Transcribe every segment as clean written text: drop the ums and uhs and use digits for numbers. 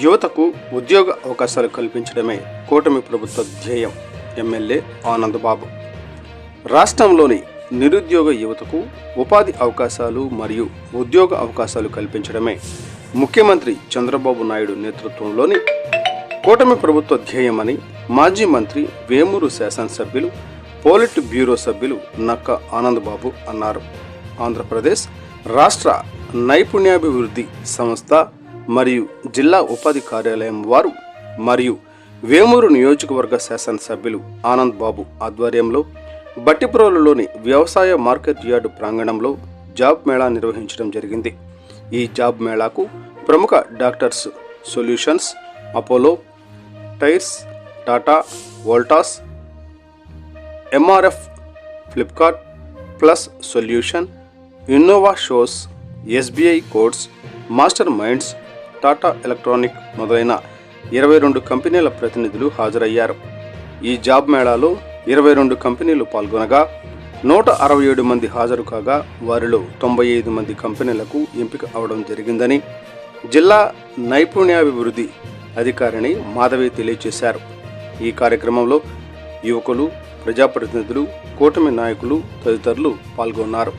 యువతకు ఉద్యోగ అవకాశాలు కల్పించడమే కూటమి ప్రభుత్వ ధ్యేయం. ఎమ్మెల్యే ఆనంద్ బాబు. రాష్ట్రంలోని నిరుద్యోగ యువతకు ఉపాధి అవకాశాలు మరియు ఉద్యోగ అవకాశాలు కల్పించడమే ముఖ్యమంత్రి చంద్రబాబు నాయుడు నేతృత్వంలోని కూటమి ప్రభుత్వ ధ్యేయమని మాజీ మంత్రి, వేమూరు శాసనసభ్యులు, పోలిట్ బ్యూరో సభ్యులు నక్క ఆనంద్ బాబు అన్నారు. ఆంధ్రప్రదేశ్ రాష్ట్ర నైపుణ్యాభివృద్ధి సంస్థ మరియు జిల్లా ఉపాధి కార్యాలయం వారు మరియు వేమూరు నియోజకవర్గ శాసనసభ్యులు ఆనంద్ బాబు ఆధ్వర్యంలో బట్టిప్రోలులోని వ్యవసాయ మార్కెట్ యార్డు ప్రాంగణంలో జాబ్ మేళా నిర్వహించడం జరిగింది. ఈ జాబ్ మేళాకు ప్రముఖ doctors solutions, Apollo tyres, Tata, Voltas, MRF, Flipkart, plus solution, Innova shows, SBI codes, master minds, Tata electronic మొదలైన 22 కంపెనీల ప్రతినిధులు హాజరయ్యారు. ఈ జాబ్ మేళాలో 22 కంపెనీలు పాల్గొనగా 167 మంది హాజరు కాగా వారిలో 95 మంది కంపెనీలకు ఎంపిక అవడం జరిగిందని జిల్లా నైపుణ్యాభివృద్ధి అధికారిని మాధవి తెలియజేశారు. ఈ కార్యక్రమంలో యువకులు, ప్రజాప్రతినిధులు, కూటమి నాయకులు తదితరులు పాల్గొన్నారు.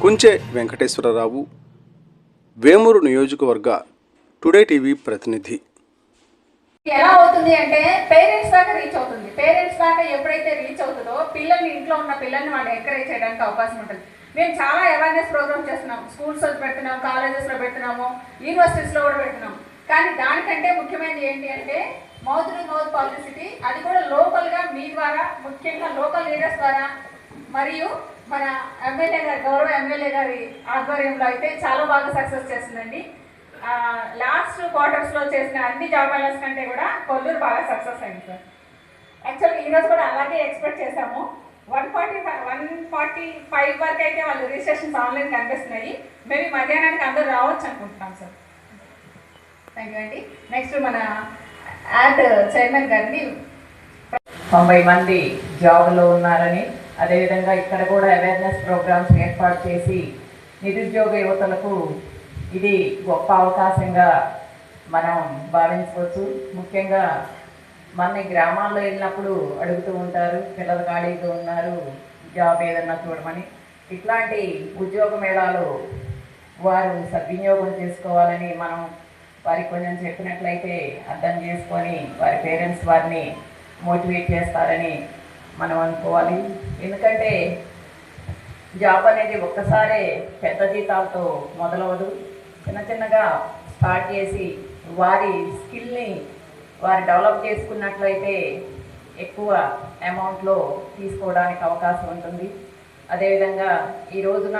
కుంచె వెంకటేశ్వరరావు, వేమూరు నియోజకవర్గ టుడే టీవీ ప్రతినిధి. ఎలా అవుతుంది అంటే పేరెంట్స్ దాకా రీచ్ అవుతుంది. పేరెంట్స్ దాకా ఎప్పుడైతే రీచ్ అవుతుందో పిల్లల్ని, ఇంట్లో ఉన్న పిల్లల్ని వాళ్ళు ఎంకరేజ్ చేయడానికి అవకాశం ఉంటుంది. మేము చాలా అవేర్నెస్ ప్రోగ్రామ్ చేస్తున్నాం, స్కూల్స్లో పెడుతున్నాం, కాలేజెస్లో పెడుతున్నాము, యూనివర్సిటీస్లో కూడా పెడుతున్నాం. కానీ దానికంటే ముఖ్యమైనది ఏంటి అంటే మౌత్ టు మౌత్ పబ్లిసిటీ. అది కూడా లోకల్గా మీ ద్వారా, ముఖ్యంగా లోకల్ లీడర్స్ ద్వారా మరియు మన ఎమ్మెల్యే గారి, గౌరవ ఎమ్మెల్యే గారి ఆధ్వర్యంలో అయితే చాలా బాగా సక్సెస్ చేస్తుందండి. లాస్ట్ క్వార్టర్స్లో చేసిన అన్ని జాబ్ మేళాస్ కంటే కూడా కొల్లూరు బాగా సక్సెస్ అయింది సార్. యాక్చువల్గా ఈరోజు కూడా అలాగే ఎక్స్పెక్ట్ చేశాము. 145 వరకు అయితే వాళ్ళు రిజిస్ట్రేషన్స్ ఆన్లైన్ కనిపిస్తున్నాయి. మేబీ మధ్యాహ్నానికి అందరూ రావచ్చు అనుకుంటున్నాం సార్. థ్యాంక్ యూ అండి. నెక్స్ట్ మన యాడ్ చైర్మన్ గారిని 90 మంది జాబ్లో ఉన్నారని, అదేవిధంగా ఇక్కడ కూడా అవేర్నెస్ ప్రోగ్రామ్స్ ఏర్పాటు చేసి నిరుద్యోగ యువతలకు ఇది గొప్ప అవకాశంగా మనం భావించవచ్చు. ముఖ్యంగా మన గ్రామాల్లో వెళ్ళినప్పుడు అడుగుతూ ఉంటారు, పిల్లలు ఖాళీగా ఉన్నారు, జాబ్ ఏదన్నా చూడమని. ఇట్లాంటి ఉద్యోగ మేళాలు వారు సద్వినియోగం చేసుకోవాలని మనం వారికి కొంచెం చెప్పినట్లయితే అర్థం చేసుకొని వారి పేరెంట్స్ వారిని మోటివేట్ చేస్తారని మనం అనుకోవాలి. ఎందుకంటే జాబ్ అనేది ఒక్కసారే పెద్ద జీతాలతో మొదలవదు. చిన్న చిన్నగా స్టార్ట్ చేసి వారి స్కిల్ని వారు డెవలప్ చేసుకున్నట్లయితే ఎక్కువ అమౌంట్లో తీసుకోవడానికి అవకాశం ఉంటుంది. అదేవిధంగా ఈ రోజున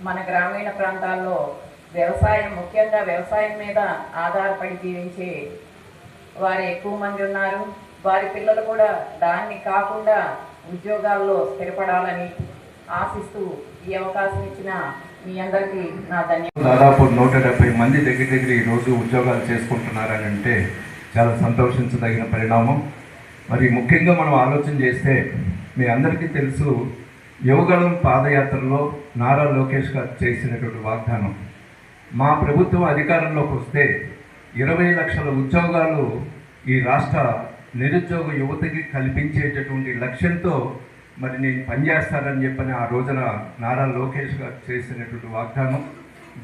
మన గ్రామీణ ప్రాంతాల్లో వ్యవసాయం, ముఖ్యంగా వ్యవసాయం మీద ఆధారపడి జీవించే వారు ఎక్కువ మంది ఉన్నారు. వారి పిల్లలు కూడా దాన్ని కాకుండా ఉద్యోగాల్లో స్థిరపడాలని ఆశిస్తూ ఈ అవకాశం ఇచ్చిన మీ అందరికీ నా ధన్యవాదాలు. దాదాపు 170 మంది దగ్గర ఈరోజు ఉద్యోగాలు చేసుకుంటున్నారని అంటే చాలా సంతోషించదగిన పరిణామం. మరి ముఖ్యంగా మనం ఆలోచన చేస్తే మీ అందరికీ తెలుసు, యువగళం పాదయాత్రలో నారా లోకేష్ గారు చేసినటువంటి వాగ్దానం, మా ప్రభుత్వం అధికారంలోకి వస్తే 20 లక్షల ఉద్యోగాలు ఈ రాష్ట్ర నిరుద్యోగ యువతకి కల్పించేటటువంటి లక్ష్యంతో మరి నేను పనిచేస్తానని చెప్పని ఆ రోజున నారా లోకేష్ గారు చేసినటువంటి వాగ్దానం.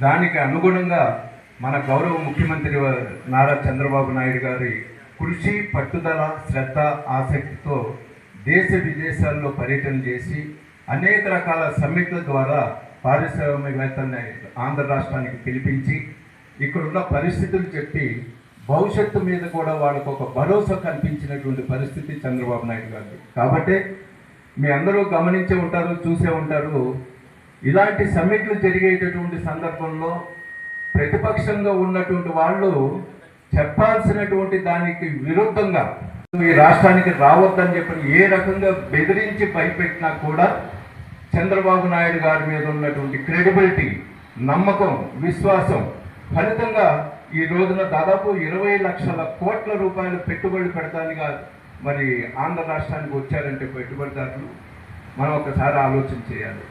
దానికి అనుగుణంగా మన గౌరవ ముఖ్యమంత్రి నారా చంద్రబాబు నాయుడు గారి కృషి, పట్టుదల, శ్రద్ధ, ఆసక్తితో దేశ విదేశాల్లో పర్యటన చేసి అనేక రకాల సమ్మిట్ల ద్వారా పారిశ్రామికవేత్తల్ని ఆంధ్ర రాష్ట్రానికి పిలిపించి ఇక్కడున్న పరిస్థితులు చెప్పి భవిష్యత్తు మీద కూడా వాళ్ళకు ఒక భరోసా కల్పించినటువంటి పరిస్థితి చంద్రబాబు నాయుడు గారిది. కాబట్టి మీ అందరూ గమనించే ఉంటారు, చూసే ఉంటారు, ఇలాంటి సమ్మిట్లు జరిగేటటువంటి సందర్భంలో ప్రతిపక్షంగా ఉన్నటువంటి వాళ్ళు చెప్పాల్సినటువంటి దానికి విరుద్ధంగా ఈ రాష్ట్రానికి రావద్దని చెప్పి ఏ రకంగా బెదిరించి భయపెట్టినా కూడా చంద్రబాబు నాయుడు గారి మీద ఉన్నటువంటి క్రెడిబిలిటీ, నమ్మకం, విశ్వాసం ఫలితంగా ఈ రోజున దాదాపు 20 లక్షల కోట్ల రూపాయలు పెట్టుబడులు పెడతానిగా మరి ఆంధ్ర రాష్ట్రానికి వచ్చారంటే పెట్టుబడిదారులు మనం ఒకసారి ఆలోచన చేయాలి.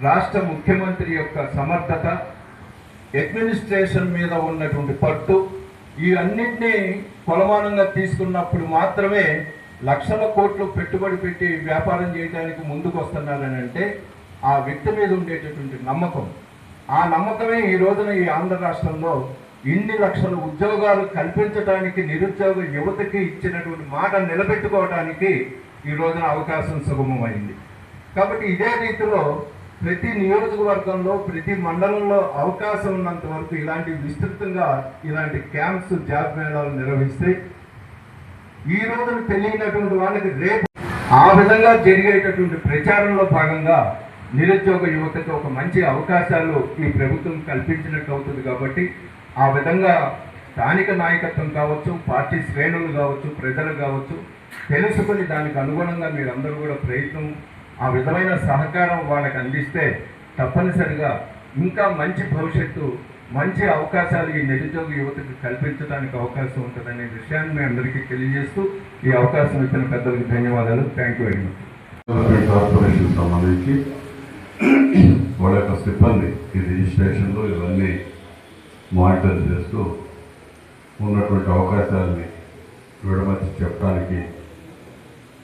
రాష్ట్ర ముఖ్యమంత్రి యొక్క సమర్థత, అడ్మినిస్ట్రేషన్ మీద ఉన్నటువంటి పట్టు, ఈ అన్నింటినీ కొలమానంగా తీసుకున్నప్పుడు మాత్రమే లక్షల కోట్లు పెట్టుబడి పెట్టి వ్యాపారం చేయడానికి ముందుకు వస్తున్నారని అంటే ఆ వ్యక్తి మీద ఉండేటటువంటి నమ్మకం, ఆ నమ్మకమే ఈ రోజున ఈ ఆంధ్ర రాష్ట్రంలో ఇన్ని లక్షల ఉద్యోగాలు కల్పించడానికి నిరుద్యోగ యువతకి ఇచ్చినటువంటి మాట నిలబెట్టుకోవడానికి ఈ రోజున అవకాశం సుగమమైంది. కాబట్టి ఇదే రీతిలో ప్రతి నియోజకవర్గంలో ప్రతి మండలంలో అవకాశం ఉన్నంత వరకు ఇలాంటి విస్తృతంగా ఇలాంటి క్యాంప్స్ జాబ్ మేళాలు నిర్వహిస్తే ఈ రోజున తెలియనటువంటి వాళ్ళకి రేపు ఆ విధంగా జరిగేటటువంటి ప్రచారంలో భాగంగా నిరుద్యోగ యువతకు ఒక మంచి అవకాశాలు ఈ ప్రభుత్వం కల్పించినట్టు అవుతుంది. కాబట్టి ఆ విధంగా స్థానిక నాయకత్వం కావచ్చు, పార్టీ శ్రేణులు కావచ్చు, ప్రజలు కావచ్చు తెలుసుకుని దానికి అనుగుణంగా మీరందరూ కూడా ప్రయత్నం ఆ విధమైన సహకారం వాళ్ళకి అందిస్తే తప్పనిసరిగా ఇంకా మంచి భవిష్యత్తు, మంచి అవకాశాలు ఈ నిరుద్యోగ యువతకు కల్పించడానికి అవకాశం ఉంటుందనే విషయాన్ని మీ అందరికీ తెలియజేస్తూ ఈ అవకాశం ఇచ్చిన పెద్దలకు ధన్యవాదాలు. Thank you very much. Corporation సంబంధించి వాళ్ళ యొక్క సిబ్బంది ఈ రిజిస్ట్రేషన్లు ఇవన్నీ మానిటర్ చేస్తూ ఉన్నటువంటి అవకాశాలని విడమర్చి చెప్పడానికి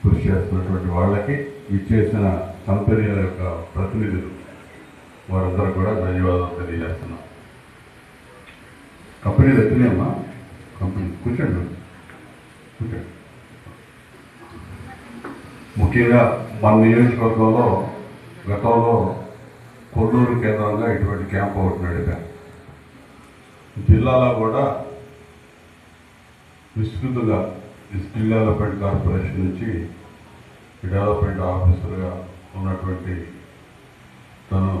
కృషి చేస్తున్నటువంటి వాళ్ళకి ఇచ్చేసిన కంపెనీల యొక్క ప్రతినిధులు వారందరూ కూడా ధన్యవాదాలు తెలియజేస్తున్నాం. కంపెనీలు ఎత్తున్నాయమ్మా, కంపెనీ కూర్చోండి. ముఖ్యంగా మన నియోజకవర్గంలో గతంలో కొల్లూరు కేంద్రంగా ఇటువంటి క్యాంప్ ఒకటి నడిపారు. జిల్లాలో కూడా విస్తృతంగా ఈ స్కిల్ డెవలప్మెంట్ కార్పొరేషన్ నుంచి డెవలప్మెంట్ ఆఫీసర్గా ఉన్నటువంటి తను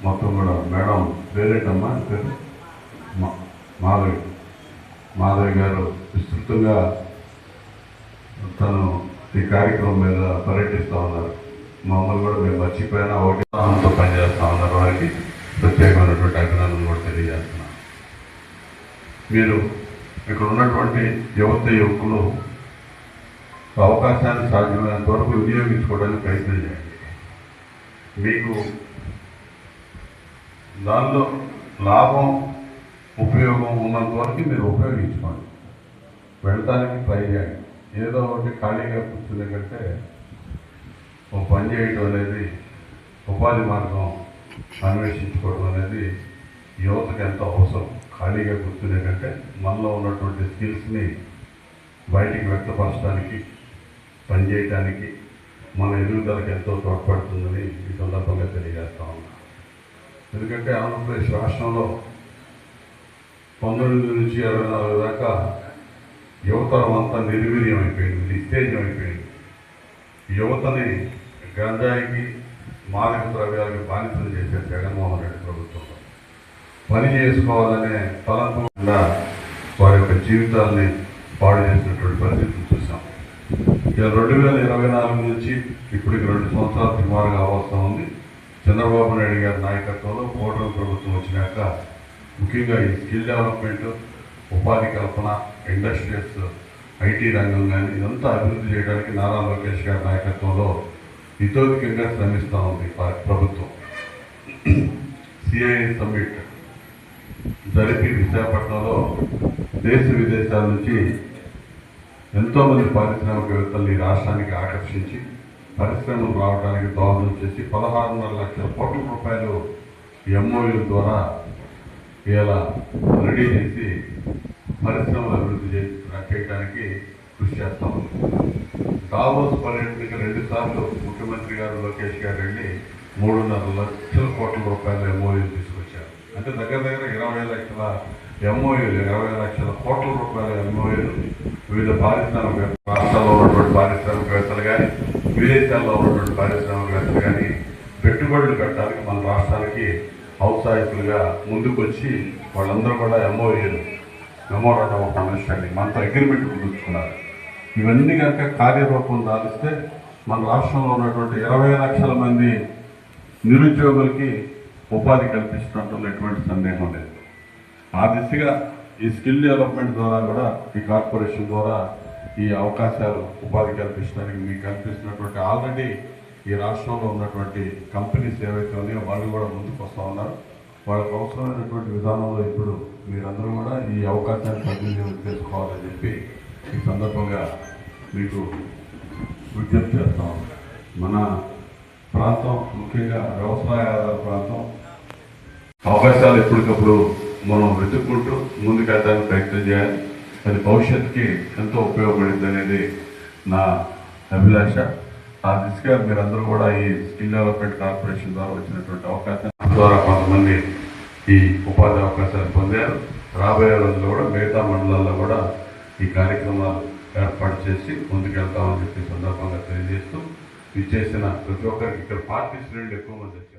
మొత్తం కూడా మేడం పేరేటమ్మా పేరు మాధవి గారు విస్తృతంగా తను ఈ కార్యక్రమం మీద పర్యటిస్తూ ఉన్నారు. మమ్మల్ని కూడా మేము మర్చిపోయినా ఒకటి ఆనందంతో పనిచేస్తూ ఉన్నారు. వారికి ప్రత్యేకమైనటువంటి అభినందనలు కూడా తెలియజేస్తున్నాను. మీరు ఇక్కడ ఉన్నటువంటి యువకులు అవకాశాన్ని సాధ్యమైనంత వరకు వినియోగించుకోవడానికి ప్రయత్నం చేయండి. మీకు దానిలో లాభం ఉపయోగం ఉన్నంత వరకు మీరు ఉపయోగించుకోండి, వెళ్ళటానికి ట్రై చేయండి. ఏదో ఒకటి ఖాళీగా కూర్చునే కంటే ఒక పని చేయడం అనేది, ఉపాధి మార్గం అన్వేషించుకోవడం అనేది యువతకు ఎంతో అవసరం. ఖాళీగా కూర్చునే కంటే మనలో ఉన్నటువంటి స్కిల్స్ని బయటికి వ్యక్తపరచడానికి, పనిచేయటానికి, మన ఎదుగుదలకు ఎంతో తోడ్పడుతుందని ఈ సందర్భంగా తెలియజేస్తా ఉన్నాను. ఎందుకంటే ఆంధ్రప్రదేశ్ రాష్ట్రంలో 19 నుంచి 24 దాకా యువతరం అంతా నిర్వీర్యం అయిపోయింది, నిస్తేజం అయిపోయింది. యువతని గంజాయికి, మాదక ద్రవ్యాలకి బానిసలు చేసే జగన్మోహన్ రెడ్డి ప్రభుత్వంలో పని చేసుకోవాలనే తలంపుకుండా వారి యొక్క జీవితాలని పాడు చేసినటువంటి పరిస్థితులు చూసాం. ఇలా 2024 నుంచి ఇప్పటికి 2 సంవత్సరాలు సుమారుగా అవసరం ఉంది. చంద్రబాబు నాయుడు గారి నాయకత్వంలో కూటమి ప్రభుత్వం వచ్చినాక ముఖ్యంగా ఈ స్కిల్ డెవలప్మెంట్, ఉపాధి కల్పన, ఇండస్ట్రీస్, ఐటీ రంగం కానీ ఇదంతా అభివృద్ధి చేయడానికి నారా లోకేష్ గారి నాయకత్వంలో ఇతోధికంగా శ్రమిస్తూ ఉంది ప్రభుత్వం. సిఐ సమ్మిట్ జరిపి విశాఖపట్నంలో దేశ విదేశాల నుంచి ఎంతోమంది పారిశ్రామికవేత్తలు ఈ రాష్ట్రానికి ఆకర్షించి పరిశ్రమలు రావడానికి దోహదం చేసి 16.5 లక్షల కోట్ల రూపాయలు ఎంఓయూ ద్వారా ఇలా రెడీ చేసి పరిశ్రమలు అభివృద్ధి చేయడానికి కృషి చేస్తాం. దావోస్ పర్యటనకి 2 సార్లు ముఖ్యమంత్రి గారు లోకేష్ గారు వెళ్ళి 3.5 లక్షల కోట్ల రూపాయల ఎంఓయూలు తీసుకొచ్చారు. అంటే దగ్గర 20 లక్షల ఎంఓయూలు, 20 లక్షల కోట్ల రూపాయల ఎంఓయూలు వివిధ పారిశ్రామిక రాష్ట్రాల్లో ఉన్నటువంటి పారిశ్రామికవేత్తలు కానీ, విదేశాల్లో ఉన్నటువంటి పారిశ్రామికవేత్తలు కానీ పెట్టుబడులు పెట్టడానికి మన రాష్ట్రానికి ఔత్సాహికులుగా ముందుకొచ్చి వాళ్ళందరూ కూడా ఎంఓయూలు, మెమోరాండం ఆఫ్ అండర్స్టాండింగ్ మనతో అగ్రిమెంట్ కుదుర్చుకున్నారు. ఇవన్నీ కనుక కార్యరూపం దాలిస్తే మన రాష్ట్రంలో ఉన్నటువంటి 20 లక్షల మంది నిరుద్యోగులకి ఉపాధి కల్పించడంలో ఎటువంటి సందేహం లేదు. ఆ దిశగా ఈ స్కిల్ డెవలప్మెంట్ ద్వారా కూడా ఈ కార్పొరేషన్ ద్వారా ఈ అవకాశాలు ఉపాధి కల్పించడానికి మీకు కల్పిస్తున్నటువంటి ఆల్రెడీ ఈ రాష్ట్రంలో ఉన్నటువంటి కంపెనీస్ ఏవైతే ఉన్నాయో వాళ్ళు కూడా ముందుకు వస్తూ ఉన్నారు. వాళ్ళకు అవసరమైనటువంటి విధానంలో ఇప్పుడు మీరు మీరందరూ కూడా ఈ అవకాశాన్ని సద్వినియోగం చేసుకోవాలని చెప్పి ఈ సందర్భంగా మీకు విజ్ఞప్తి చేస్తాం. మన ప్రాంతం ముఖ్యంగా వ్యవసాయ ఆధార ప్రాంతం. అవకాశాలు ఎప్పటికప్పుడు మనం వెతుక్కుంటూ ముందుకెళ్ళడానికి ప్రయత్నం చేయాలి. అది భవిష్యత్తుకి ఎంతో ఉపయోగపడింది అనేది నా అభిలాష. ఆ దిశగా మీరందరూ కూడా ఈ స్కిల్ డెవలప్మెంట్ కార్పొరేషన్ ద్వారా వచ్చినటువంటి అవకాశం ద్వారా కొంతమంది ఈ ఉపాధి అవకాశాలు పొందారు. రాబోయే రోజుల్లో కూడా మిగతా మండలాల్లో కూడా ఈ కార్యక్రమాలు ఏర్పాటు చేసి ముందుకెళ్తామని చెప్పి సందర్భంగా తెలియజేస్తూ ఇచ్చేసిన ప్రతి ఒక్కరికి ఇక్కడ పార్టీ శ్రేణులు ఎక్కువ మంది వచ్చారు.